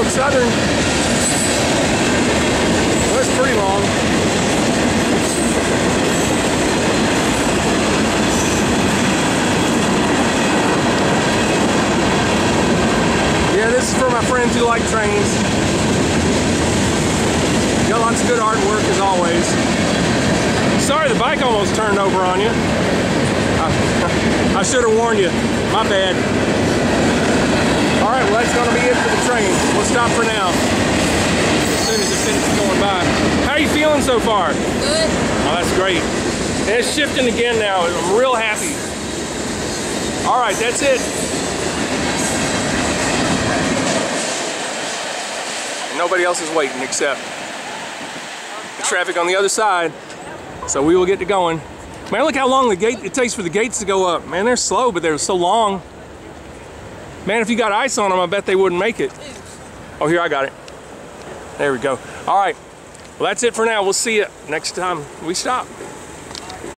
Long Southern. Well, it's pretty long. Yeah, this is for my friends who like trains. Got lots of good artwork as always. Sorry, the bike almost turned over on you. I should have warned you. My bad. All right, well, that's going to be it for the train. We'll stop for now as soon as it finishes going by. How are you feeling so far? Good. Oh, that's great. And it's shifting again now. I'm real happy. All right, that's it. And nobody else is waiting except the traffic on the other side. So we will get to going. Man, look how long it takes for the gates to go up. Man, they're slow, but they're so long. Man, if you got ice on them, I bet they wouldn't make it. Oh, here, I got it. There we go. All right. Well, that's it for now. We'll see you next time we stop.